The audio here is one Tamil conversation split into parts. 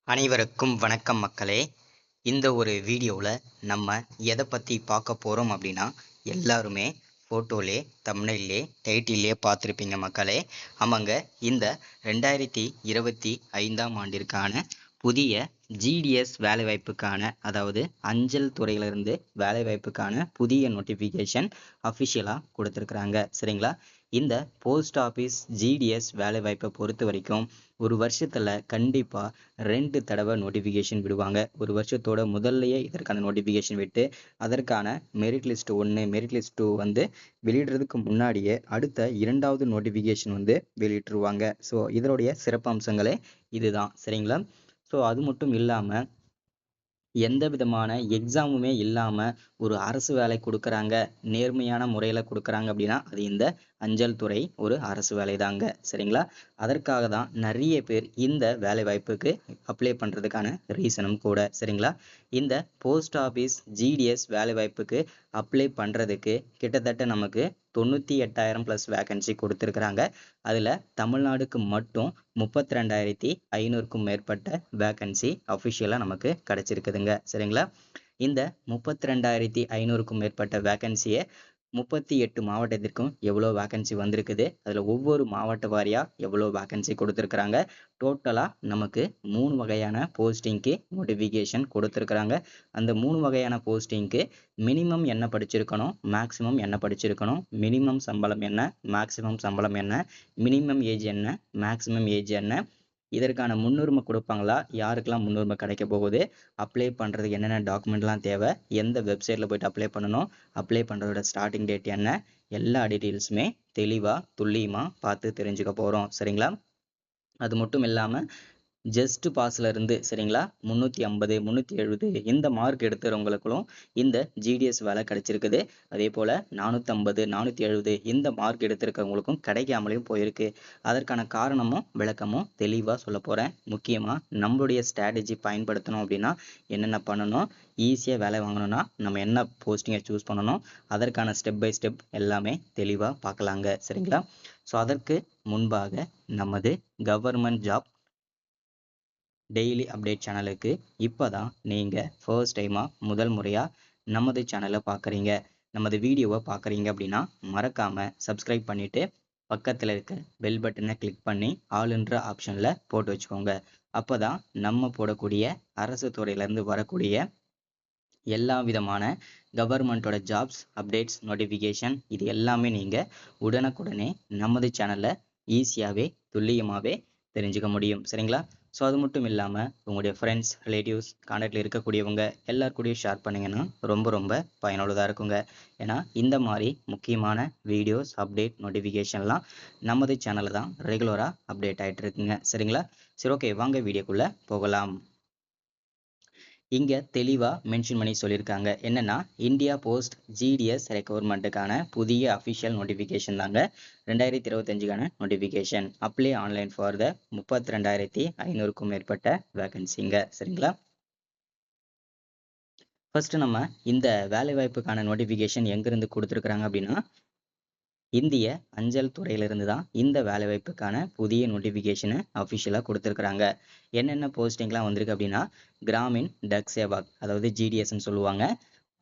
அனைவருக்கும் வணக்கம் மக்களே. இந்த ஒரு வீடியோவில் நம்ம எதை பற்றி பார்க்க போகிறோம் அப்படின்னா, எல்லாருமே ஃபோட்டோலே தம்ப்நெயிலே டைட்டிலே பார்த்துருப்பீங்க மக்களே. ஆமாங்க, இந்த 2025ஆம் ஆண்டிற்கான புதிய ஜிடிஎஸ் வேலைவாய்ப்புக்கான, அதாவது அஞ்சல் துறையிலிருந்து வேலைவாய்ப்புக்கான புதிய நோட்டிஃபிகேஷன் அஃபிஷியலாக கொடுத்துருக்குறாங்க. சரிங்களா? இந்த போஸ்ட் ஆஃபீஸ் ஜிடிஎஸ் வேலைவாய்ப்பை பொறுத்த வரைக்கும் ஒரு வருஷத்தில் கண்டிப்பாக 2 தடவை நோட்டிஃபிகேஷன் விடுவாங்க. ஒரு வருஷத்தோட முதல்லையே இதற்கான நோட்டிஃபிகேஷன் விட்டு, அதற்கான மெரிட் லிஸ்ட் 1 மெரிட் லிஸ்ட் 2 வந்து வெளியிடுறதுக்கு முன்னாடியே அடுத்த 2வது நோட்டிஃபிகேஷன் வந்து வெளியிட்டுருவாங்க. ஸோ இதனுடைய சிறப்பம்சங்களே இதுதான். சரிங்களா? ஸோ அது மட்டும் இல்லாமல் எந்த விதமான எக்ஸாமுமே இல்லாமல் ஒரு அரசு வேலை கொடுக்குறாங்க, நேர்மையான முறையில் கொடுக்குறாங்க அப்படின்னா அது இந்த அஞ்சல் துறை ஒரு அரசு வேலை தாங்க. சரிங்களா? அதற்காக தான் நிறைய பேர் இந்த வேலை வாய்ப்புக்கு அப்ளை பண்ணுறதுக்கான ரீசனும் கூட. சரிங்களா? இந்த போஸ்ட் ஆஃபீஸ் ஜிடிஎஸ் வேலை வாய்ப்புக்கு அப்ளை பண்ணுறதுக்கு கிட்டத்தட்ட நமக்கு 98,000 ப்ளஸ் வேக்கன்சி கொடுத்துருக்குறாங்க. அதில் தமிழ்நாடுக்கு மட்டும் 32,500க்கும் மேற்பட்ட வேக்கன்சி அஃபிஷியலாக நமக்கு கிடச்சிருக்குதுங்க. சரிங்களா? இந்த 32,500க்கும் மேற்பட்ட வேக்கன்சியை 38 மாவட்டத்திற்கும் எவ்வளோ வேக்கன்சி வந்திருக்குது, அதில் ஒவ்வொரு மாவட்ட வாரியாக எவ்வளோ வேக்கன்சி கொடுத்துருக்குறாங்க, டோட்டலாக நமக்கு 3 வகையான போஸ்டிங்க்கு நோட்டிஃபிகேஷன் கொடுத்துருக்குறாங்க. அந்த 3 வகையான போஸ்டிங்க்கு மினிமம் என்ன படிச்சிருக்கணும், மேக்ஸிமம் என்ன படிச்சிருக்கணும், மினிமம் சம்பளம் என்ன, மேக்ஸிமம் சம்பளம் என்ன, மினிமம் ஏஜ் என்ன, மேக்ஸிமம் ஏஜ் என்ன, இதற்கான முன்னுரிமை கொடுப்பாங்களா, யாருக்கெல்லாம் முன்னுரிமை கிடைக்க போகுது, அப்ளை பண்ணுறதுக்கு என்னென்ன டாக்குமெண்ட்லாம் தேவை, எந்த வெப்சைட்டில் போய்ட்டு அப்ளை பண்ணணும், அப்ளை பண்ணுறதோட ஸ்டார்டிங் டேட் என்ன, எல்லா டீட்டெயில்ஸுமே தெளிவாக துல்லியமாக பார்த்து தெரிஞ்சுக்க போகிறோம். சரிங்களா? அது மட்டும் இல்லாமல் ஜஸ்ட் பாஸ்ல இருந்து, சரிங்களா, 350 370 இந்த மார்க் எடுத்துறவங்களுக்கும் இந்த ஜிடிஎஸ் வேலை கிடைச்சிருக்குது. அதே போல் 450 470 இந்த மார்க் எடுத்திருக்கவங்களுக்கும் கிடைக்காமலையும் போயிருக்கு. அதற்கான காரணமும் விளக்கமும் தெளிவாக சொல்ல போகிறேன். முக்கியமாக நம்மளுடைய ஸ்ட்ராட்டஜி பயன்படுத்தணும் அப்படின்னா என்னென்ன பண்ணணும், ஈஸியாக வேலை வாங்கணும்னா நம்ம என்ன போஸ்டிங்கை சூஸ் பண்ணணும், அதற்கான ஸ்டெப் பை ஸ்டெப் எல்லாமே தெளிவாக பார்க்கலாங்க. சரிங்களா? ஸோ அதற்கு முன்பாக நமது கவர்மெண்ட் ஜாப் டெய்லி அப்டேட் சேனலுக்கு இப்போ தான் நீங்கள் ஃபர்ஸ்ட் டைமாக முதல் முறையாக நமது சேனலை பார்க்குறீங்க, நமது வீடியோவை பார்க்குறீங்க அப்படின்னா மறக்காமல் சப்ஸ்கிரைப் பண்ணிவிட்டு பக்கத்தில் இருக்க பெல் பட்டனை கிளிக் பண்ணி ஆளுன்ற ஆப்ஷனில் போட்டு வச்சுக்கோங்க. அப்போ தான் நம்ம போடக்கூடிய அரசு துறையிலேருந்து வரக்கூடிய எல்லா விதமான கவர்மெண்ட்டோட ஜாப்ஸ் அப்டேட்ஸ் நோட்டிஃபிகேஷன் இது எல்லாமே நீங்கள் உடனுக்குடனே நமது சேனலில் ஈஸியாகவே துல்லியமாகவே தெரிஞ்சுக்க முடியும். சரிங்களா? ஸோ அது மட்டும் இல்லாமல் உங்களுடைய ஃப்ரெண்ட்ஸ் ரிலேட்டிவ்ஸ் கான்டாக்டில் இருக்கக்கூடியவங்க எல்லாருக்கூடையும் ஷேர் பண்ணிங்கன்னா ரொம்ப ரொம்ப பயனுள்ளதாக இருக்குங்க. ஏன்னா இந்த மாதிரி முக்கியமான வீடியோஸ் அப்டேட் நோட்டிஃபிகேஷன்லாம் நமது சேனலில் தான் ரெகுலராக அப்டேட் ஆகிட்டு இருக்குங்க. சரிங்களா? சரி, ஓகே, வாங்க வீடியோக்குள்ளே போகலாம். இங்கே தெளிவாக மென்ஷன் பண்ணி சொல்லியிருக்காங்க. என்னென்னா, இந்தியா போஸ்ட் ஜிடிஎஸ் ரெக்வயர்மெண்ட்டுக்கான புதிய அஃபிஷியல் நோட்டிஃபிகேஷன் தாங்க 2025க்கான notification. Apply online for the 32,500க்கும் மேற்பட்ட வேகன்சிங்க. சரிங்களா? ஃபர்ஸ்ட் நம்ம இந்த வேலைவாய்ப்புக்கான நோட்டிஃபிகேஷன் எங்கேருந்து கொடுத்துருக்குறாங்க அப்படின்னா, இந்திய அஞ்சல் துறையிலிருந்து தான் இந்த வேலைவாய்ப்புக்கான புதிய நோட்டிஃபிகேஷனை அஃபிஷியலாக கொடுத்துருக்குறாங்க. என்னென்ன போஸ்டிங்லாம் வந்திருக்கு அப்படின்னா, கிராமின் டக் சேவாக், அதாவது ஜிடிஎஸ்ன்னு சொல்லுவாங்க.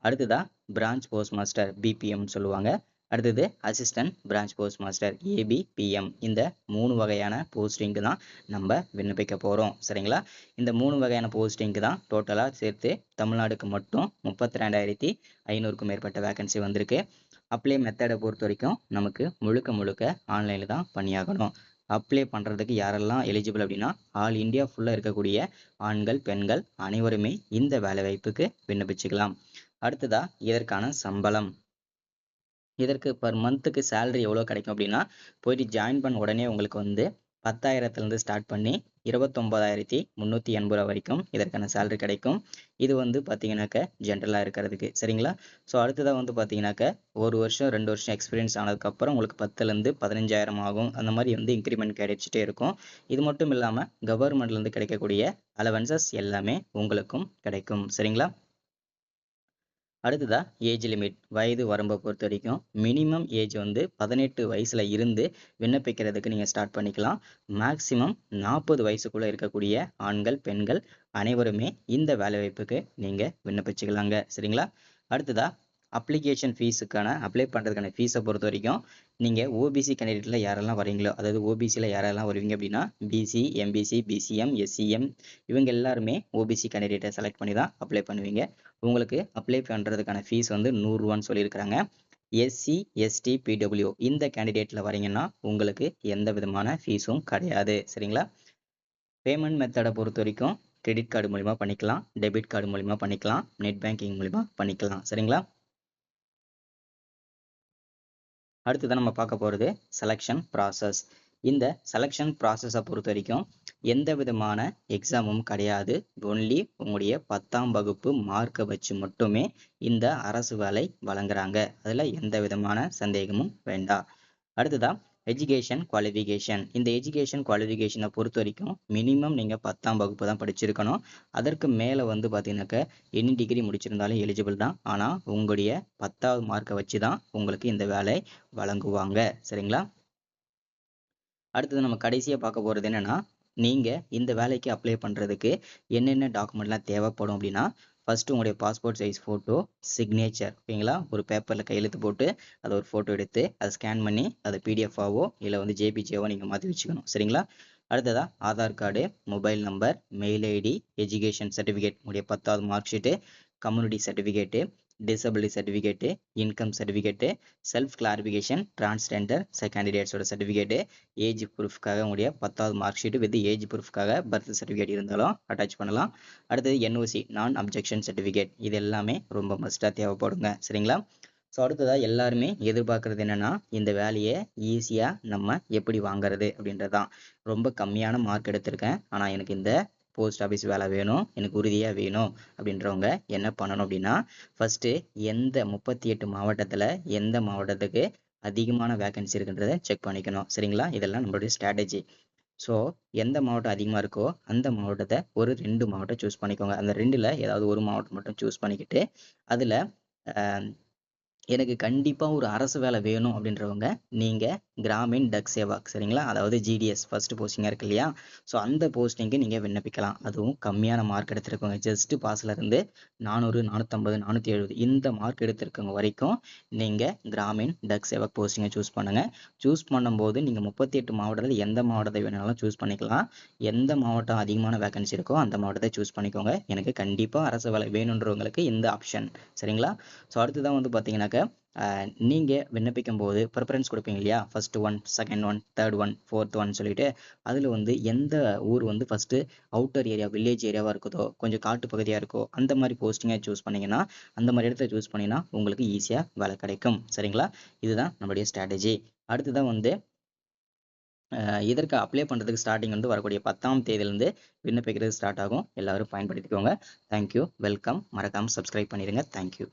அடுத்ததா பிரான்ச் போஸ்ட் மாஸ்டர் பிபிஎம் சொல்லுவாங்க. அடுத்தது assistant branch post master ABPM. இந்த 3 வகையான போஸ்டிங்க்கு தான் நம்ம விண்ணப்பிக்க போகிறோம். சரிங்களா? இந்த 3 வகையான போஸ்டிங்க்கு தான் டோட்டலாக சேர்த்து தமிழ்நாடுக்கு மட்டும் 32,500க்கும் மேற்பட்ட வேகன்சி வந்திருக்கு. அப்ளை மெத்தடை பொறுத்த வரைக்கும் நமக்கு முழுக்க ஆன்லைனில் தான் பண்ணியாகணும். அப்ளை பண்ணுறதுக்கு யாரெல்லாம் எலிஜிபிள் அப்படின்னா, ஆல் இந்தியா ஃபுல்லாக இருக்கக்கூடிய ஆண்கள் பெண்கள் அனைவருமே இந்த வேலைவாய்ப்புக்கு விண்ணப்பிச்சுக்கலாம். அடுத்ததா இதற்கான சம்பளம். இதற்கு பர் மந்த்துக்கு சேலரி எவ்வளோ கிடைக்கும் அப்படின்னா, போயிட்டு ஜாயின் பண்ண உடனே உங்களுக்கு வந்து 10,000லேருந்து ஸ்டார்ட் பண்ணி 29,380 ரூபா வரைக்கும் இதற்கான சேலரி கிடைக்கும். இது வந்து பார்த்தீங்கன்னாக்க ஜென்ரலாக இருக்கிறதுக்கு. சரிங்களா? ஸோ அடுத்ததாக வந்து பார்த்தீங்கன்னாக்க 1 வருஷம் 2 வருஷம் எக்ஸ்பீரியன்ஸ் ஆனதுக்கப்புறம் உங்களுக்கு 10,000லேருந்து 15,000 ஆகும். அந்த மாதிரி வந்து இன்க்ரிமெண்ட் கிடைச்சிட்டே இருக்கும். இது மட்டும் இல்லாமல் கவர்மெண்ட்லேருந்து கிடைக்கக்கூடிய அலவன்சஸ் எல்லாமே உங்களுக்கும் கிடைக்கும். சரிங்களா? அடுத்ததா ஏஜ் லிமிட், வயது வரம்பை பொறுத்த வரைக்கும் மினிமம் ஏஜ் வந்து 18 வயசுல இருந்து விண்ணப்பிக்கிறதுக்கு நீங்க ஸ்டார்ட் பண்ணிக்கலாம். மேக்சிமம் 40 வயசுக்குள்ள இருக்கக்கூடிய ஆண்கள் பெண்கள் அனைவருமே இந்த வேலைவாய்ப்புக்கு நீங்க விண்ணப்பிச்சுக்கலாங்க. சரிங்களா? அடுத்ததா அப்ளிகேஷன் ஃபீஸுக்கான அப்ளை பண்ணுறதுக்கான ஃபீஸை பொறுத்த வரைக்கும் நீங்கள் ஓபிசி கேண்டிடேட்டில் யாரெல்லாம் வரீங்களோ, அதாவது ஓபிசியில் யாரெல்லாம் வருவீங்க அப்படின்னா பிசி, எம்பிசி, பிசிஎம், எஸ்சிஎம் இவங்க எல்லாருமே ஓபிசி கேண்டிடேட்டை செலக்ட் பண்ணி தான் அப்ளை பண்ணுவீங்க. உங்களுக்கு அப்ளை பண்ணுறதுக்கான ஃபீஸ் வந்து 100 ரூபான்னு சொல்லியிருக்கிறாங்க. எஸ்சி, எஸ்டி, பிடபிள்யூ இந்த கேண்டிடேட்டில் வரீங்கன்னா உங்களுக்கு எந்த விதமான ஃபீஸும் கிடையாது. சரிங்களா? பேமெண்ட் மெத்தடை பொறுத்த வரைக்கும் கிரெடிட் கார்டு மூலிமா பண்ணிக்கலாம், டெபிட் கார்டு மூலிமா பண்ணிக்கலாம், நெட் பேங்கிங் மூலிமா பண்ணிக்கலாம். சரிங்களா? அடுத்ததான் நம்ம பார்க்க போகிறது செலெக்ஷன் ப்ராசஸ். இந்த செலெக்ஷன் ப்ராசஸை பொறுத்த வரைக்கும் எந்த விதமான எக்ஸாமும் கிடையாது. ஒன்லி உங்களுடைய 10ஆம் வகுப்பு மார்க்கை வச்சு மட்டுமே இந்த அரசு வேலை வழங்குறாங்க. அதில் எந்த விதமான சந்தேகமும் வேண்டாம். அடுத்ததா எஜுகேஷன் குவாலிஃபிகேஷன். இந்த எஜுகேஷன் குவாலிஃபிகேஷனை பொறுத்த வரைக்கும் மினிமம் நீங்கள் 10ஆம் வகுப்பு தான் படிச்சிருக்கணும். அதற்கு மேலே வந்து பார்த்தீங்கன்னாக்க எனி டிகிரி முடிச்சிருந்தாலும் எலிஜிபிள் தான். ஆனால் உங்களுடைய 10ஆவது மார்க்கை வச்சு தான் உங்களுக்கு இந்த வேலை வழங்குவாங்க. சரிங்களா? அடுத்தது நம்ம கடைசியாக பார்க்க போகிறது என்னென்னா, நீங்கள் இந்த வேலைக்கு அப்ளை பண்ணுறதுக்கு என்னென்ன டாக்குமெண்ட்லாம் தேவைப்படும் அப்படின்னா, ஃபஸ்ட்டு உங்களுடைய பாஸ்போர்ட் சைஸ் ஃபோட்டோ, சிக்னேச்சர், ஓகேங்களா? ஒரு பேப்பரில் கையெழுத்து போட்டு அதை ஒரு ஃபோட்டோ எடுத்து அதை ஸ்கேன் பண்ணி அதை பிடிஎஃபாவோ இல்லை வந்து ஜேபிஜியாவோ நீங்கள் மாற்றி வச்சுக்கணும். சரிங்களா? அடுத்ததா Aadhaar card, mobile number, mail ID, education certificate, உங்களுடைய 10ஆவது mark sheet, community certificate, disability certificate, income certificate, self clarification, transgender கேண்டிடேட்ஸோட சர்டிஃபிகேட்டு, ஏஜ் ப்ரூஃப்காக உங்களுடைய 10ஆவது மார்க் ஷீட்டு வித் ஏஜ் ப்ரூஃப்காக பர்த் சர்டிஃபிகேட் இருந்தாலும் அட்டாச் பண்ணலாம். அடுத்தது என்ஓசி, நான் அப்ஜெக்ஷன் சர்டிஃபிகேட், இது எல்லாமே ரொம்ப மஸ்ட்டாக தேவைப்படுங்க. சரிங்களா? ஸோ அடுத்ததாக எல்லாருமே எதிர்பார்க்குறது என்னென்னா, இந்த வேலையை ஈஸியாக நம்ம எப்படி வாங்குறது அப்படின்றது தான். ரொம்ப கம்மியான மார்க் எடுத்திருக்கேன், ஆனால் எனக்கு இந்த போஸ்ட் ஆஃபீஸ் வேலை வேணும், எனக்கு உறுதியாக வேணும் அப்படின்றவங்க என்ன பண்ணணும் அப்படின்னா, ஃபஸ்ட்டு எந்த 38 மாவட்டத்தில் எந்த மாவட்டத்துக்கு அதிகமான வேகன்சி இருக்குன்றதை செக் பண்ணிக்கணும். சரிங்களா? இதெல்லாம் நம்மளுடைய ஸ்ட்ராட்டஜி. ஸோ எந்த மாவட்டம் அதிகமாக இருக்கோ அந்த மாவட்டத்தை ஒரு 2 மாவட்டம் சூஸ் பண்ணிக்கோங்க. அந்த 2ல் ஏதாவது ஒரு மாவட்டம் மட்டும் சூஸ் பண்ணிக்கிட்டு அதில் எனக்கு கண்டிப்பாக ஒரு அரசு வேலை வேணும் அப்படின்றவங்க நீங்கள் கிராமின் டக் சேவாக், சரிங்களா? அதாவது ஜிடிஎஸ் ஃபர்ஸ்ட் போஸ்டிங்காக இருக்கு இல்லையா? ஸோ அந்த போஸ்டிங்க்கு நீங்கள் விண்ணப்பிக்கலாம். அதுவும் கம்மியான மார்க் எடுத்திருக்கவங்க, ஜஸ்ட் பாஸில் இருந்து 400, 450, 470 இந்த மார்க் எடுத்திருக்கவங்க வரைக்கும் நீங்கள் கிராமின் டக் சேவாக் போஸ்டிங்கை சூஸ் பண்ணுங்கள். சூஸ் பண்ணும்போது நீங்கள் 38 மாவட்டத்தில் எந்த மாவட்டத்தை வேணாலும் சூஸ் பண்ணிக்கலாம். எந்த மாவட்டம் அதிகமான வேகன்சி இருக்கோ அந்த மாவட்டத்தை சூஸ் பண்ணிக்கோங்க. எனக்கு கண்டிப்பாக அரசு வேலை வேணுன்றவங்களுக்கு இந்த ஆப்ஷன். சரிங்களா? ஸோ அடுத்ததான் வந்து பார்த்தீங்கன்னாக்க நீங்கள் விண்ணப்பிக்கும் போது ப்ரிஃபரன்ஸ் கொடுப்பீங்க இல்லையா? First one, second one, third one, fourth one சொல்லிட்டு அதில் வந்து எந்த ஊர் வந்து ஃபஸ்ட்டு அவுட்டர் ஏரியா, வில்லேஜ் ஏரியாவாக இருக்குதோ, கொஞ்சம் காட்டு பகுதியாக இருக்கோ அந்த மாதிரி போஸ்டிங்கை சூஸ் பண்ணிங்கன்னா, அந்த மாதிரி இடத்த சூஸ் பண்ணிங்கன்னா உங்களுக்கு ஈஸியாக வேலை கிடைக்கும். சரிங்களா? இதுதான் நம்மளுடைய ஸ்ட்ராட்டஜி. அடுத்ததான் வந்து இதற்கு அப்ளை பண்ணுறதுக்கு ஸ்டார்டிங் வந்து வரக்கூடிய 10ஆம் தேதியிலேருந்து விண்ணப்பிக்கிறது ஸ்டார்ட் ஆகும். எல்லாரும் பயன்படுத்திக்கோங்க. Thank you, welcome. மறக்காமல் சப்ஸ்கிரைப் பண்ணிடுங்க. தேங்க்யூ.